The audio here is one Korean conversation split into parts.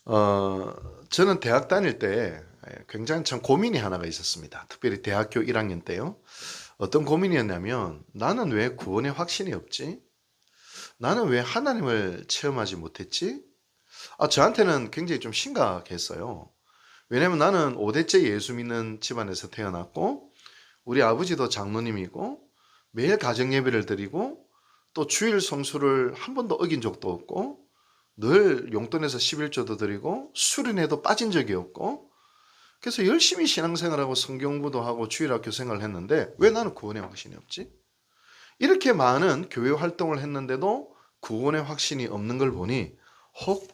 저는 대학 다닐 때 굉장히 참 고민이 하나가 있었습니다. 특별히 대학교 1학년 때요. 어떤 고민이었냐면 나는 왜 구원의 확신이 없지? 나는 왜 하나님을 체험하지 못했지? 저한테는 굉장히 좀 심각했어요. 왜냐면 나는 5대째 예수 믿는 집안에서 태어났고 우리 아버지도 장로님이고 매일 가정 예배를 드리고 또 주일 성수를 한 번도 어긴 적도 없고 늘 용돈에서 11조도 드리고 수련회도 빠진 적이 없고 그래서 열심히 신앙생활하고 성경부도 하고 주일학교 생활을 했는데 왜 나는 구원의 확신이 없지? 이렇게 많은 교회 활동을 했는데도 구원의 확신이 없는 걸 보니 혹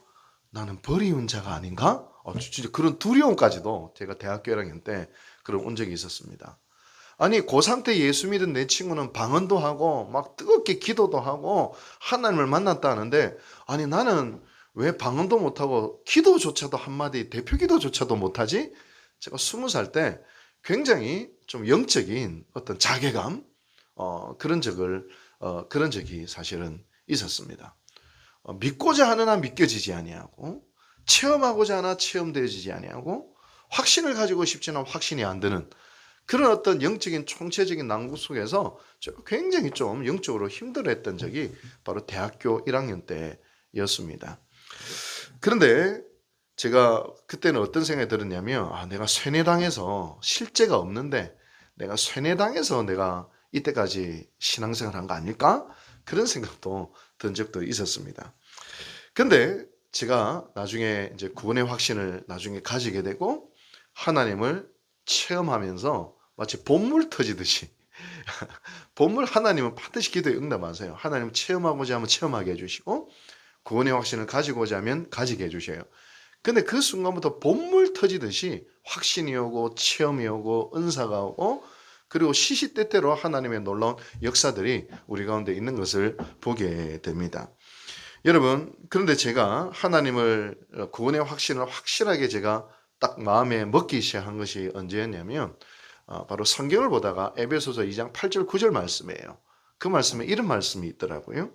나는 버리운 자가 아닌가? 진짜 그런 두려움까지도 제가 대학교 1학년 때 그런 온 적이 있었습니다. 아니 고3 때 예수 믿은 내 친구는 방언도 하고 막 뜨겁게 기도도 하고 하나님을 만났다 하는데 아니 나는 왜 방언도 못하고 기도조차도 한마디 대표 기도조차도 못하지? 제가 20살 때 굉장히 좀 영적인 어떤 자괴감 그런 적이 사실은 있었습니다. 믿고자 하느나 믿겨지지 아니하고 체험하고자 하나 체험되어지지 아니하고 확신을 가지고 싶지는 확신이 안 드는 그런 어떤 영적인 총체적인 난국 속에서 굉장히 좀 영적으로 힘들어했던 적이 바로 대학교 1학년 때였습니다. 그런데 제가 그때는 어떤 생각이 들었냐면 내가 쇠뇌당해서 실제가 없는데 내가 쇠뇌당해서 내가 이때까지 신앙생활 한 거 아닐까? 그런 생각도 든 적도 있었습니다. 근데 제가 나중에 이제 구원의 확신을 나중에 가지게 되고 하나님을 체험하면서 마치 본물 터지듯이 본물 하나님은 반드시 기도에 응답하세요. 하나님 체험하고자 하면 체험하게 해주시고 구원의 확신을 가지고자 하면 가지게 해주셔요. 근데 그 순간부터 본물 터지듯이 확신이 오고 체험이 오고 은사가 오고 그리고 시시때때로 하나님의 놀라운 역사들이 우리 가운데 있는 것을 보게 됩니다. 여러분, 그런데 제가 하나님을 구원의 확신을 확실하게 제가 딱 마음에 먹기 시작한 것이 언제였냐면 바로 성경을 보다가 에베소서 2장 8절 9절 말씀이에요. 그 말씀에 이런 말씀이 있더라고요.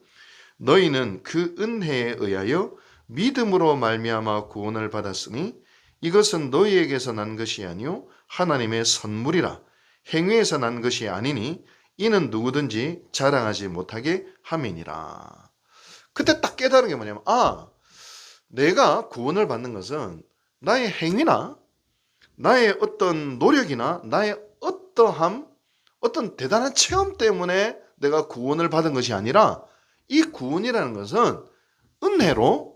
너희는 그 은혜에 의하여 믿음으로 말미암아 구원을 받았으니 이것은 너희에게서 난 것이 아니요 하나님의 선물이라 행위에서 난 것이 아니니 이는 누구든지 자랑하지 못하게 함이니라. 그때 딱 깨달은 게 뭐냐면 내가 구원을 받는 것은 나의 행위나 나의 어떤 노력이나 나의 어떠함 어떤 대단한 체험 때문에 내가 구원을 받은 것이 아니라 이 구원이라는 것은 은혜로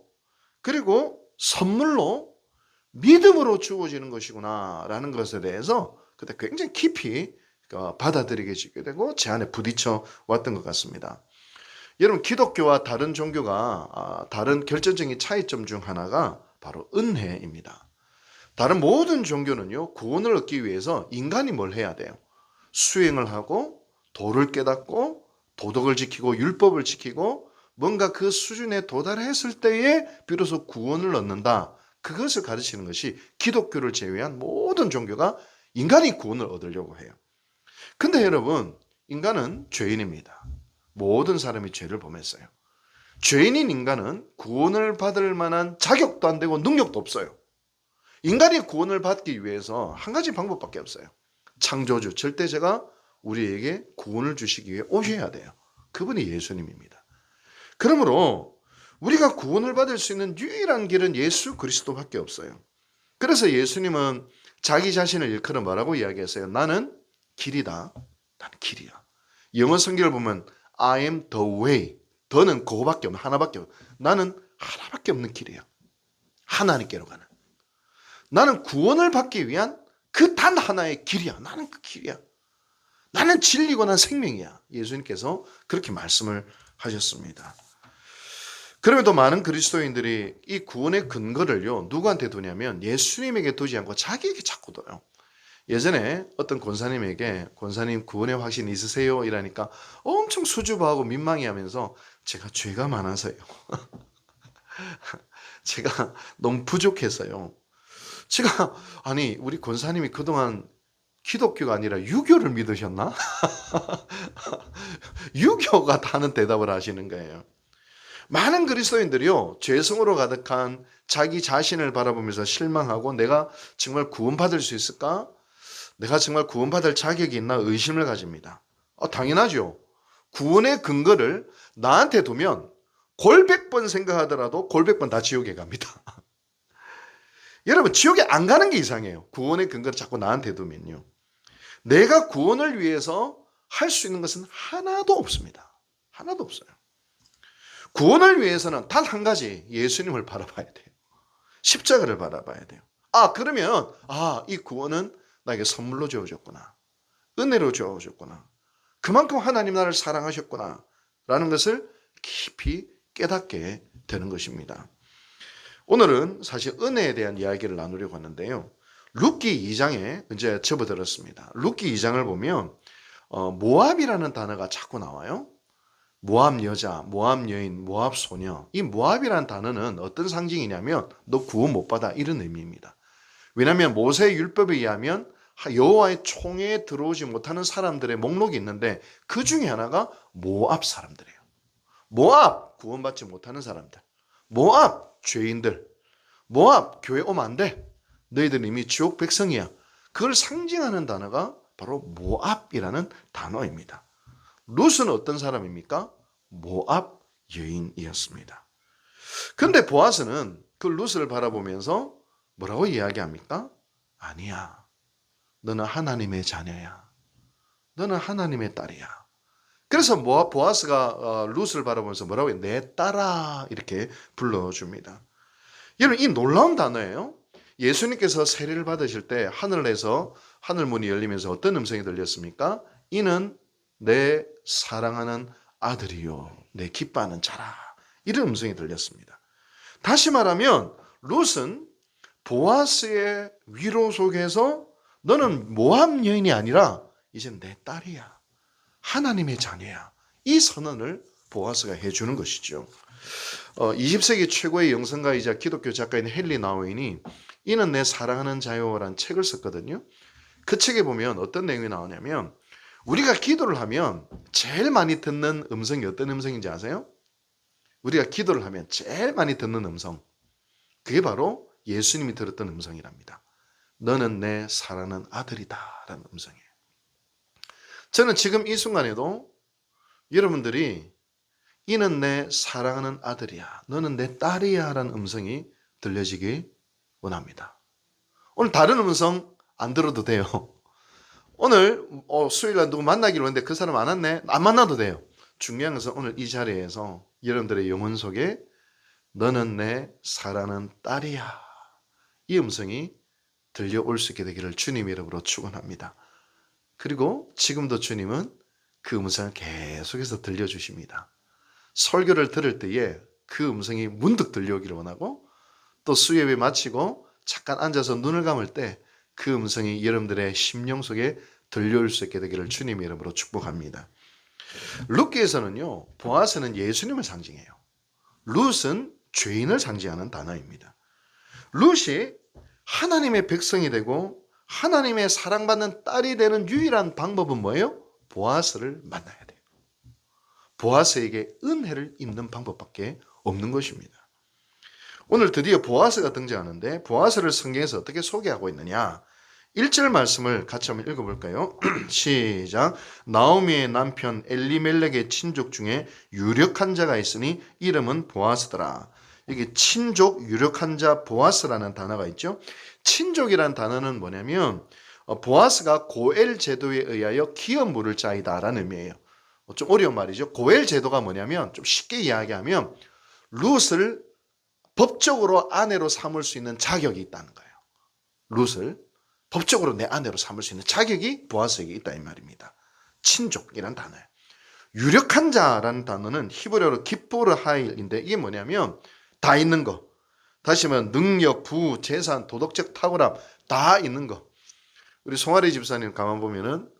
그리고 선물로 믿음으로 주어지는 것이구나 라는 것에 대해서 그때 굉장히 깊이 받아들이게 되고 제 안에 부딪혀 왔던 것 같습니다. 여러분 기독교와 다른 종교가 다른 결정적인 차이점 중 하나가 바로 은혜입니다. 다른 모든 종교는요 구원을 얻기 위해서 인간이 뭘 해야 돼요? 수행을 하고 도를 깨닫고 도덕을 지키고 율법을 지키고 뭔가 그 수준에 도달했을 때에 비로소 구원을 얻는다. 그것을 가르치는 것이 기독교를 제외한 모든 종교가 인간이 구원을 얻으려고 해요. 근데 여러분 인간은 죄인입니다. 모든 사람이 죄를 범했어요. 죄인인 인간은 구원을 받을 만한 자격도 안 되고 능력도 없어요. 인간이 구원을 받기 위해서 한 가지 방법밖에 없어요. 창조주 절대자가 우리에게 구원을 주시기 위해 오셔야 돼요. 그분이 예수님입니다. 그러므로 우리가 구원을 받을 수 있는 유일한 길은 예수 그리스도밖에 없어요. 그래서 예수님은 자기 자신을 일컬어 뭐라고 이야기했어요? 나는 길이다. 나는 길이야. 영어 성경을 보면 I am the way. 더는 그거밖에 없는 하나밖에 없는. 나는 하나밖에 없는 길이야. 하나님께로 가는. 나는 구원을 받기 위한 그 단 하나의 길이야. 나는 그 길이야. 나는 진리고 난 생명이야. 예수님께서 그렇게 말씀을 하셨습니다. 그럼에도 많은 그리스도인들이 이 구원의 근거를요 누구한테 두냐면 예수님에게 두지 않고 자기에게 자꾸 둬요. 예전에 어떤 권사님에게 권사님 구원의 확신 있으세요? 이러니까 엄청 수줍어하고 민망해하면서 제가 죄가 많아서요. 제가 너무 부족해서요. 제가 아니 우리 권사님이 그동안 기독교가 아니라 유교를 믿으셨나? 유교가 다는 대답을 하시는 거예요. 많은 그리스도인들이요, 죄성으로 가득한 자기 자신을 바라보면서 실망하고 내가 정말 구원받을 수 있을까? 내가 정말 구원받을 자격이 있나 의심을 가집니다. 당연하죠. 구원의 근거를 나한테 두면 골백번 생각하더라도 골백번 다 지옥에 갑니다. 여러분, 지옥에 안 가는 게 이상해요. 구원의 근거를 자꾸 나한테 두면요. 내가 구원을 위해서 할 수 있는 것은 하나도 없습니다. 하나도 없어요. 구원을 위해서는 단 한 가지, 예수님을 바라봐야 돼요. 십자가를 바라봐야 돼요. 그러면 이 구원은 나에게 선물로 주어졌구나. 은혜로 주어졌구나. 그만큼 하나님 나를 사랑하셨구나 라는 것을 깊이 깨닫게 되는 것입니다. 오늘은 사실 은혜에 대한 이야기를 나누려고 하는데요. 룻기 2장에 이제 접어들었습니다. 룻기 2장을 보면 모압이라는 단어가 자꾸 나와요. 모압 여자, 모압 여인, 모압 소녀. 이 모압이라는 단어는 어떤 상징이냐면 너 구원 못 받아 이런 의미입니다. 왜냐하면 모세의 율법에 의하면 여호와의 총회에 들어오지 못하는 사람들의 목록이 있는데 그 중에 하나가 모압 사람들이에요. 모압 구원받지 못하는 사람들, 모압 죄인들, 모압 교회 오면 안 돼. 너희들 이미 지옥 백성이야. 그걸 상징하는 단어가 바로 모압이라는 단어입니다. 룻은 어떤 사람입니까? 모압 여인이었습니다. 그런데 보아스는 그 룻을 바라보면서 뭐라고 이야기합니까? 아니야. 너는 하나님의 자녀야. 너는 하나님의 딸이야. 그래서 보아스가 룻을 바라보면서 뭐라고 해요? 내 딸아 이렇게 불러줍니다. 여러분, 이 놀라운 단어예요. 예수님께서 세례를 받으실 때 하늘에서 하늘문이 열리면서 어떤 음성이 들렸습니까? 이는 내 사랑하는 아들이요 내 기뻐하는 자라. 이런 음성이 들렸습니다. 다시 말하면 룻은 보아스의 위로 속에서 너는 모압 여인이 아니라 이제 내 딸이야. 하나님의 자녀야. 이 선언을 보아스가 해주는 것이죠. 20세기 최고의 영성가이자 기독교 작가인 헨리 나우인이 이는 내 사랑하는 자요라는 책을 썼거든요. 그 책에 보면 어떤 내용이 나오냐면 우리가 기도를 하면 제일 많이 듣는 음성이 어떤 음성인지 아세요? 우리가 기도를 하면 제일 많이 듣는 음성, 그게 바로 예수님이 들었던 음성이랍니다. 너는 내 사랑하는 아들이다 라는 음성이에요. 저는 지금 이 순간에도 여러분들이 이는 내 사랑하는 아들이야, 너는 내 딸이야 라는 음성이 들려지기 원합니다. 오늘 다른 음성 안 들어도 돼요. 오늘 수요일날 누구 만나기로 했는데 그 사람 안 왔네? 안 만나도 돼요. 중요한 것은 오늘 이 자리에서 여러분들의 영혼 속에 너는 내 사랑하는 딸이야, 이 음성이 들려올 수 있게 되기를 주님의 이름으로 축원합니다. 그리고 지금도 주님은 그 음성을 계속해서 들려주십니다. 설교를 들을 때에 그 음성이 문득 들려오기를 원하고, 또 수예배 마치고 잠깐 앉아서 눈을 감을 때 그 음성이 여러분들의 심령 속에 들려올 수 있게 되기를 주님의 이름으로 축복합니다. 룻기에서는요, 보아스는 예수님을 상징해요. 룻은 죄인을 상징하는 단어입니다. 룻이 하나님의 백성이 되고 하나님의 사랑받는 딸이 되는 유일한 방법은 뭐예요? 보아스를 만나야 돼요. 보아스에게 은혜를 입는 방법밖에 없는 것입니다. 오늘 드디어 보아스가 등장하는데 보아스를 성경에서 어떻게 소개하고 있느냐? 1절 말씀을 같이 한번 읽어볼까요? 시작. 나오미의 남편 엘리멜렉의 친족 중에 유력한 자가 있으니 이름은 보아스더라. 여기 친족, 유력한 자, 보아스라는 단어가 있죠. 친족이라는 단어는 뭐냐면 보아스가 고엘 제도에 의하여 기업 물을 자이다 라는 의미예요. 좀 어려운 말이죠. 고엘 제도가 뭐냐면 좀 쉽게 이야기하면 룻을 법적으로 아내로 삼을 수 있는 자격이 있다는 거예요. 룻을 법적으로 내 아내로 삼을 수 있는 자격이 보아스에게 있다 이 말입니다. 친족이란 단어예요. 유력한 자라는 단어는 히브리어로 기포르 하일인데 이게 뭐냐면 다 있는 거. 다시 말하면 능력, 부, 재산, 도덕적 탁월함 다 있는 거. 우리 송아리 집사님 가만 보면은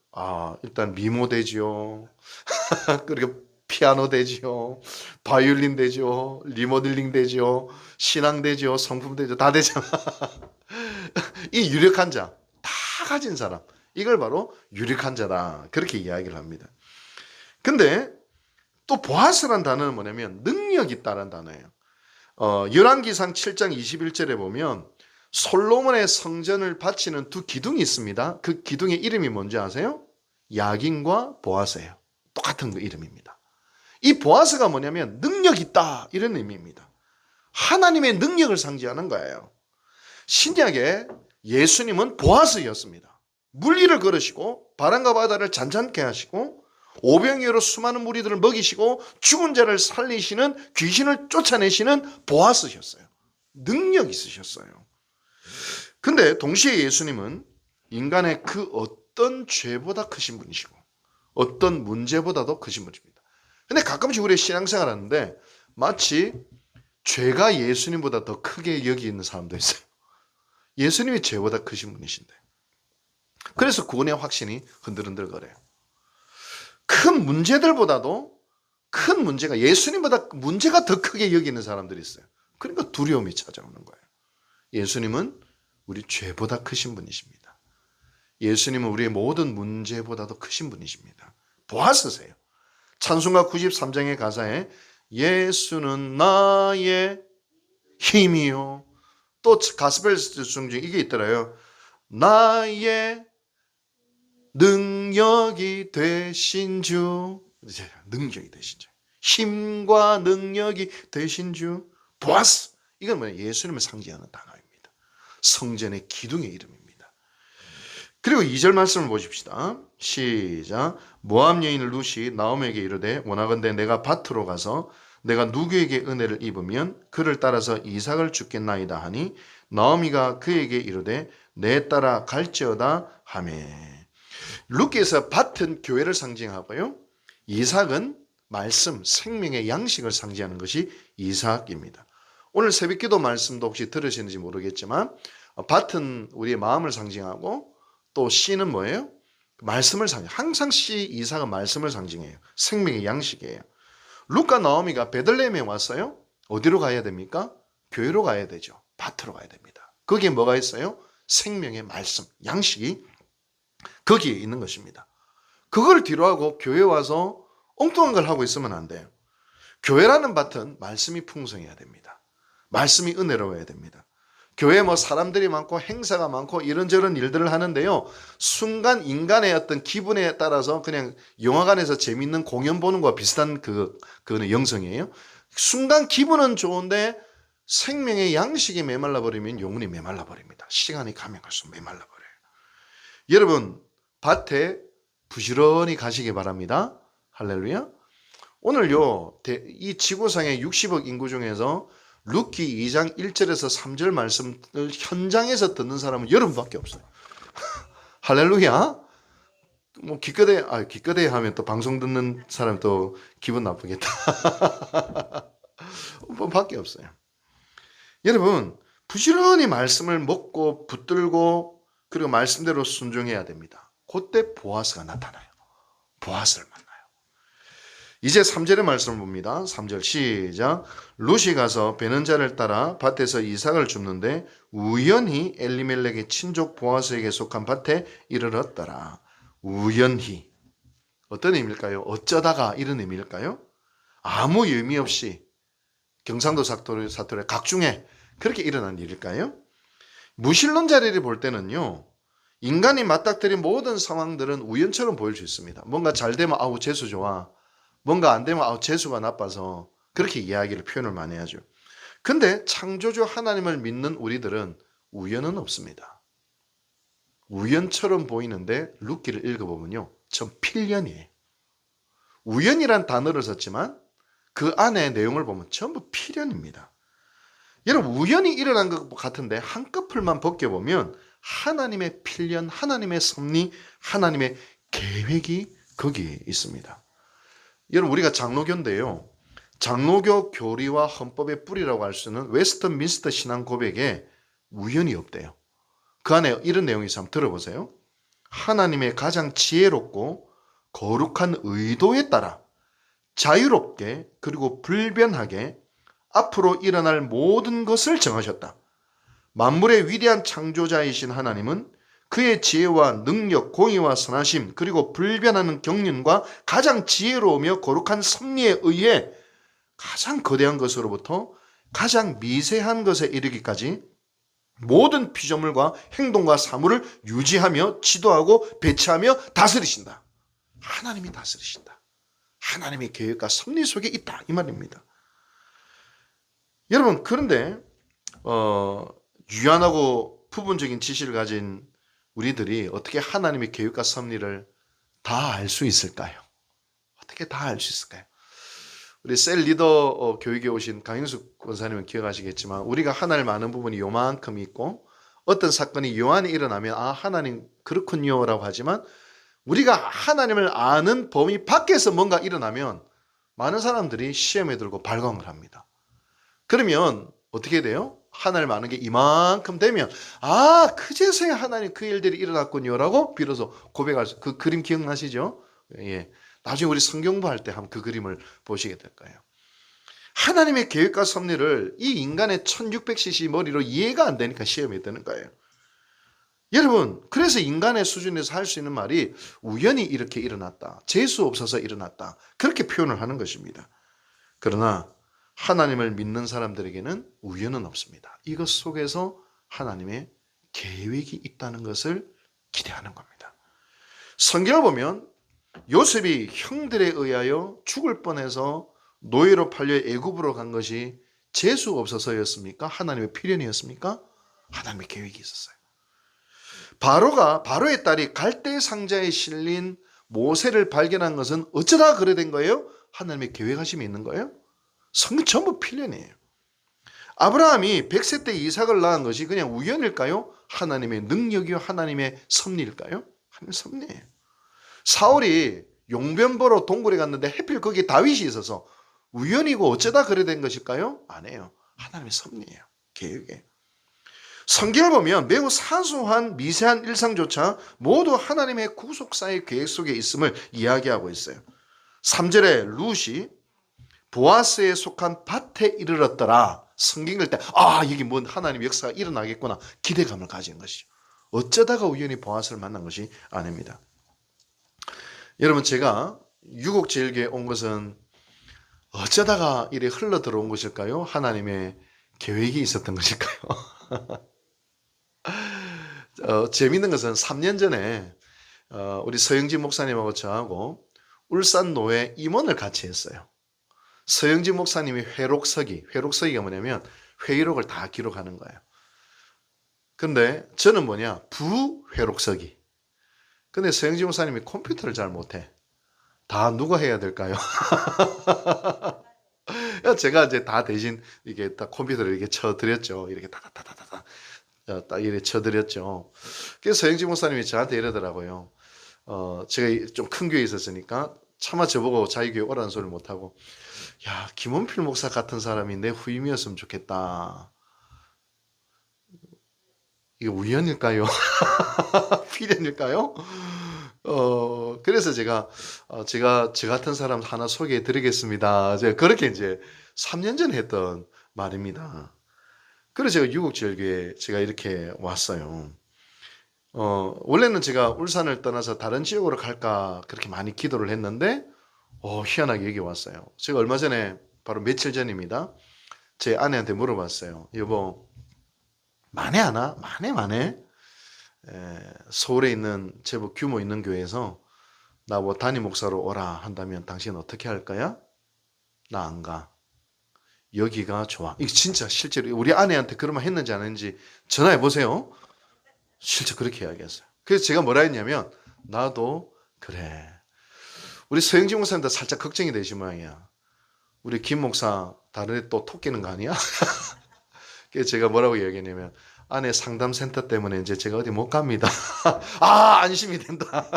일단 미모 되지요. 그리고 피아노 되지요. 바이올린 되죠. 리모델링 되죠. 신앙 되죠. 성품 되죠. 다 되잖아. 이 유력한 자, 다 가진 사람, 이걸 바로 유력한 자다 그렇게 이야기를 합니다. 근데 또 보아스란 단어는 뭐냐면 능력 능력 있다는 단어예요. 열왕기상 7장 21절에 보면 솔로몬의 성전을 바치는 두 기둥이 있습니다. 그 기둥의 이름이 뭔지 아세요? 야긴과 보아스예요. 똑같은 그 이름입니다. 이 보아스가 뭐냐면 능력 있다 이런 의미입니다. 하나님의 능력을 상징하는 거예요. 신약에 예수님은 보아스였습니다. 물리를 걸으시고 바람과 바다를 잔잔케 하시고 오병이어로 수많은 무리들을 먹이시고 죽은 자를 살리시는, 귀신을 쫓아내시는 보아스셨어요. 능력 있으셨어요. 근데 동시에 예수님은 인간의 그 어떤 죄보다 크신 분이시고 어떤 문제보다도 크신 분입니다. 근데 가끔씩 우리 신앙생활 하는데 마치 죄가 예수님보다 더 크게 여기는 사람도 있어요. 예수님이 죄보다 크신 분이신데. 그래서 구원의 확신이 흔들흔들거려요. 큰 문제들보다도 큰 문제가, 예수님보다 문제가 더 크게 여기는 사람들이 있어요. 그러니까 두려움이 찾아오는 거예요. 예수님은 우리 죄보다 크신 분이십니다. 예수님은 우리의 모든 문제보다도 크신 분이십니다. 보아스세요. 찬송가 93장의 가사에 예수는 나의 힘이요. 또 가스펠 중 중에 이게 있더라요. 나의 능력이 되신 주. 능력이 되신 주. 힘과 능력이 되신 주. 보아스. 이건 뭐예요? 예수님을 상징하는 단어입니다. 성전의 기둥의 이름입니다. 그리고 2절 말씀을 보십시다. 시작. 모압 여인 룻이 나오미에게 이르되 원하건대 내가 밭으로 가서 내가 누구에게 은혜를 입으면 그를 따라서 이삭을 주겠나이다 하니 나오미가 그에게 이르되 내 따라 갈지어다 하매. 룻기에서 밭은 교회를 상징하고요. 이삭은 말씀, 생명의 양식을 상징하는 것이 이삭입니다. 오늘 새벽기도 말씀도 혹시 들으시는지 모르겠지만 밭은 우리의 마음을 상징하고 또 씨는 뭐예요? 말씀을 상징해요. 항상 씨, 이삭은 말씀을 상징해요. 생명의 양식이에요. 룻과 나오미가 베들레헴에 왔어요. 어디로 가야 됩니까? 교회로 가야 되죠. 밭으로 가야 됩니다. 거기에 뭐가 있어요? 생명의 말씀, 양식이 거기에 있는 것입니다. 그걸 뒤로하고 교회 와서 엉뚱한 걸 하고 있으면 안 돼요. 교회라는 밭은 말씀이 풍성해야 됩니다. 말씀이 은혜로워야 됩니다. 교회에 뭐 사람들이 많고 행사가 많고 이런저런 일들을 하는데요. 순간 인간의 어떤 기분에 따라서 그냥 영화관에서 재밌는 공연 보는 것과 비슷한 그거는 영성이에요. 순간 기분은 좋은데 생명의 양식이 메말라 버리면 영혼이 메말라 버립니다. 시간이 가면 갈수록 메말라 버려요. 여러분 밭에 부지런히 가시기 바랍니다. 할렐루야. 오늘요 이 지구상의 60억 인구 중에서 룻기 2장 1절에서 3절 말씀을 현장에서 듣는 사람은 여러분밖에 없어요. 할렐루야. 뭐 기껏해 하면 또 방송 듣는 사람 또 기분 나쁘겠다. 밖에 없어요. 여러분 부지런히 말씀을 먹고 붙들고 그리고 말씀대로 순종해야 됩니다. 그때 보아스가 나타나요. 보아스를 만나요. 이제 3절의 말씀을 봅니다. 3절 시작. 룻이 가서 베는 자를 따라 밭에서 이삭을 줍는데 우연히 엘리멜렉의 친족 보아스에게 속한 밭에 이르렀더라. 우연히. 어떤 의미일까요? 어쩌다가 이런 의미일까요? 아무 의미 없이 경상도 사투리 각중에 그렇게 일어난 일일까요? 무신론자들이 볼 때는요. 인간이 맞닥뜨린 모든 상황들은 우연처럼 보일 수 있습니다. 뭔가 잘 되면 아우 재수 좋아. 뭔가 안 되면 아우 재수가 나빠서 그렇게 이야기를 표현을 많이 하죠. 근데 창조주 하나님을 믿는 우리들은 우연은 없습니다. 우연처럼 보이는데 룻기를 읽어보면요. 전 필연이에요. 우연이란 단어를 썼지만 그 안에 내용을 보면 전부 필연입니다. 여러분 우연히 일어난 것 같은데 한꺼풀만 벗겨보면 하나님의 필연, 하나님의 섭리, 하나님의 계획이 거기에 있습니다. 여러분 우리가 장로교인데요. 장로교 교리와 헌법의 뿌리라고 할 수 있는 웨스트민스터 신앙 고백에 우연이 없대요. 그 안에 이런 내용이 있어요. 한번 들어보세요. 하나님의 가장 지혜롭고 거룩한 의도에 따라 자유롭게 그리고 불변하게 앞으로 일어날 모든 것을 정하셨다. 만물의 위대한 창조자이신 하나님은 그의 지혜와 능력, 공의와 선하심 그리고 불변하는 경륜과 가장 지혜로우며 거룩한 섭리에 의해 가장 거대한 것으로부터 가장 미세한 것에 이르기까지 모든 피조물과 행동과 사물을 유지하며 지도하고 배치하며 다스리신다. 하나님이 다스리신다. 하나님의 계획과 섭리 속에 있다, 이 말입니다. 여러분, 그런데 유한하고 부분적인 지식을 가진 우리들이 어떻게 하나님의 계획과 섭리를 다 알 수 있을까요? 어떻게 다 알 수 있을까요? 우리 셀 리더 교육에 오신 강인숙 권사님은 기억하시겠지만, 우리가 하나님 아는 부분이 요만큼 있고 어떤 사건이 요한에 일어나면 하나님 그렇군요 라고 하지만, 우리가 하나님을 아는 범위 밖에서 뭔가 일어나면 많은 사람들이 시험에 들고 발광을 합니다. 그러면 어떻게 돼요? 하나님 아는 게 이만큼 되면 그제서야 하나님 그 일들이 일어났군요 라고 비로소 고백할 수, 그 그림 기억나시죠? 예. 나중에 우리 성경부할 때 한번 그 그림을 보시게 될 거예요. 하나님의 계획과 섭리를 이 인간의 1600cc 머리로 이해가 안 되니까 시험에 드는 거예요. 여러분, 그래서 인간의 수준에서 할 수 있는 말이 우연히 이렇게 일어났다, 재수 없어서 일어났다, 그렇게 표현을 하는 것입니다. 그러나 하나님을 믿는 사람들에게는 우연은 없습니다. 이것 속에서 하나님의 계획이 있다는 것을 기대하는 겁니다. 성경을 보면 요셉이 형들에 의하여 죽을 뻔해서 노예로 팔려 애굽으로 간 것이 재수 없어서였습니까? 하나님의 필연이었습니까? 하나님의 계획이 있었어요. 바로의 딸이 갈대 상자에 실린 모세를 발견한 것은 어쩌다 그래 된 거예요? 하나님의 계획하심이 있는 거예요? 성경 전부 필연이에요. 아브라함이 100세 때 이삭을 낳은 것이 그냥 우연일까요? 하나님의 능력이요, 하나님의 섭리일까요? 하나님의 섭리예요. 사울이 용변 보러 동굴에 갔는데 하필 거기에 다윗이 있어서 우연이고 어쩌다 그래 된 것일까요? 아니에요. 하나님의 섭리예요. 계획이에요. 성경을 보면 매우 사소한 미세한 일상조차 모두 하나님의 구속사의 계획 속에 있음을 이야기하고 있어요. 3절에 룻이 보아스에 속한 밭에 이르렀더라. 성경 읽을 때 이게 뭔 하나님 역사가 일어나겠구나 기대감을 가지는 것이죠. 어쩌다가 우연히 보아스를 만난 것이 아닙니다. 여러분, 제가 유곡제일교회에 온 것은 어쩌다가 이래 흘러 들어온 것일까요? 하나님의 계획이 있었던 것일까요? 재미있는 것은 3년 전에 우리 서영진 목사님하고 저하고 울산 노회 임원을 같이 했어요. 서영진 목사님이 회록서기가 뭐냐면 회의록을 다 기록하는 거예요. 근데 저는 부회록서기. 근데 서영진 목사님이 컴퓨터를 잘 못해. 다 누가 해야 될까요? 제가 이제 다 대신 이게 딱 컴퓨터를 이렇게 쳐드렸죠. 이렇게 다다다다다 딱 이렇게 쳐드렸죠. 그래서 서영진 목사님이 저한테 이러더라고요. 제가 좀 큰 교회에 있었으니까 차마 저보고 자기 교회 오라는 소리를 못하고, 야, 김원필 목사 같은 사람이 내 후임이었으면 좋겠다. 이게 우연일까요? 필연일까요? 그래서 제가 저 같은 사람 하나 소개해 드리겠습니다. 제가 그렇게 이제 3년 전에 했던 말입니다. 그래서 제가 유곡제일교회에 제가 이렇게 왔어요. 원래는 제가 울산을 떠나서 다른 지역으로 갈까 그렇게 많이 기도를 했는데, 희한하게 여기 왔어요. 제가 얼마 전에, 바로 며칠 전입니다, 제 아내한테 물어봤어요. 여보, 만에 하나? 만에? 서울에 있는 제법 규모 있는 교회에서 나 담임 목사로 오라 한다면 당신 어떻게 할 거야? 나 안 가. 여기가 좋아. 이거 진짜 실제로 우리 아내한테 그런 말 했는지 안 했는지 전화해 보세요. 실제 그렇게 이야기했어요. 그래서 제가 뭐라 했냐면, 나도 그래. 우리 서영진 목사님도 살짝 걱정이 되신 모양이야. 우리 김 목사 다른 애 또 토끼는 거 아니야? 그래서 제가 뭐라고 이야기했냐면, 아내 상담센터 때문에 이제 제가 어디 못 갑니다. 안심이 된다.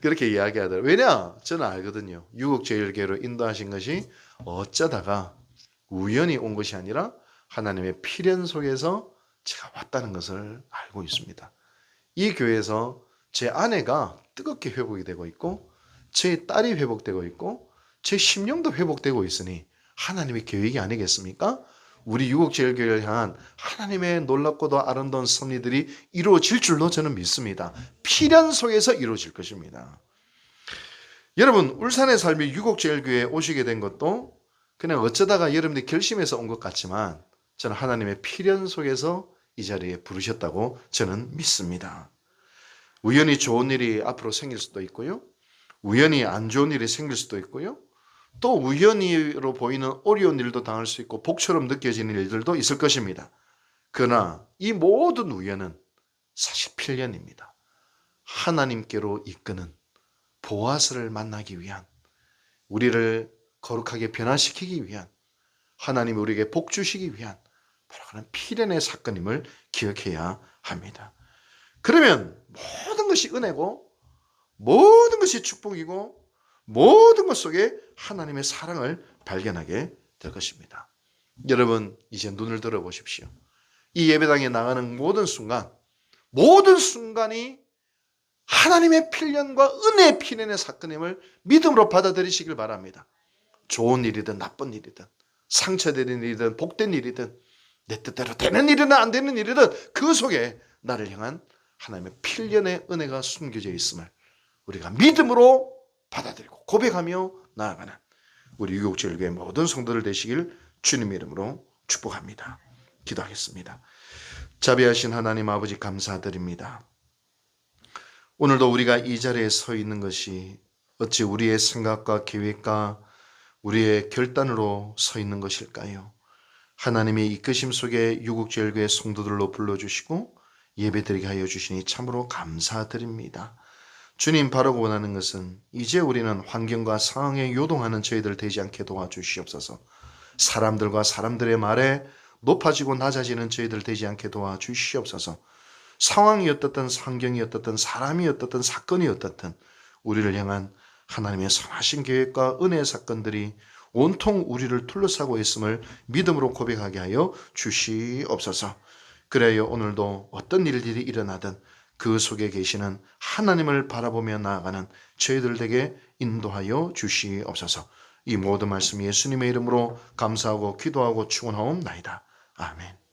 그렇게 이야기하더라고요. 왜냐? 저는 알거든요. 유곡제일교회로 인도하신 것이 어쩌다가 우연히 온 것이 아니라 하나님의 필연 속에서 제가 왔다는 것을 알고 있습니다. 이 교회에서 제 아내가 뜨겁게 회복이 되고 있고, 제 딸이 회복되고 있고, 제 심령도 회복되고 있으니 하나님의 계획이 아니겠습니까? 우리 유곡제일교회를 향한 하나님의 놀랍고도 아름다운 섭리들이 이루어질 줄로 저는 믿습니다. 필연 속에서 이루어질 것입니다. 여러분, 울산의 삶이 유곡제일교회에 오시게 된 것도 그냥 어쩌다가 여러분들이 결심해서 온 것 같지만 저는 하나님의 필연 속에서 이 자리에 부르셨다고 저는 믿습니다. 우연히 좋은 일이 앞으로 생길 수도 있고요. 우연히 안 좋은 일이 생길 수도 있고요. 또 우연히로 보이는 어려운 일도 당할 수 있고 복처럼 느껴지는 일들도 있을 것입니다. 그러나 이 모든 우연은 사실 필연입니다. 하나님께로 이끄는 보아스를 만나기 위한, 우리를 거룩하게 변화시키기 위한, 하나님이 우리에게 복 주시기 위한 바로 그런 필연의 사건임을 기억해야 합니다. 그러면 모든 것이 은혜고 모든 것이 축복이고 모든 것 속에 하나님의 사랑을 발견하게 될 것입니다. 여러분, 이제 눈을 들어 보십시오. 이 예배당에 나가는 모든 순간이 하나님의 필연과 은혜의 필연의 사건임을 믿음으로 받아들이시길 바랍니다. 좋은 일이든 나쁜 일이든 상처되는 일이든 복된 일이든 내 뜻대로 되는 일이든 안 되는 일이든 그 속에 나를 향한 하나님의 필연의 은혜가 숨겨져 있음을 우리가 믿음으로 받아들이고 고백하며 나아가는 우리 유곡제일교회 모든 성도들 되시길 주님의 이름으로 축복합니다. 기도하겠습니다. 자비하신 하나님 아버지, 감사드립니다. 오늘도 우리가 이 자리에 서 있는 것이 어찌 우리의 생각과 계획과 우리의 결단으로 서 있는 것일까요? 하나님의 이끄심 속에 유곡제일교회 성도들로 불러주시고 예배드리게 하여 주시니 참으로 감사드립니다. 주님, 바로 원하는 것은 이제 우리는 환경과 상황에 요동하는 저희들 되지 않게 도와주시옵소서. 사람들과 사람들의 말에 높아지고 낮아지는 저희들 되지 않게 도와주시옵소서. 상황이 어떻든 환경이 어떻든 사람이 어떻든 사건이 어떻든 우리를 향한 하나님의 선하신 계획과 은혜의 사건들이 온통 우리를 둘러싸고 있음을 믿음으로 고백하게 하여 주시옵소서. 그래야 오늘도 어떤 일들이 일어나든 그 속에 계시는 하나님을 바라보며 나아가는 저희들에게 인도하여 주시옵소서. 이 모든 말씀 예수님의 이름으로 감사하고 기도하고 축원하옵나이다. 아멘.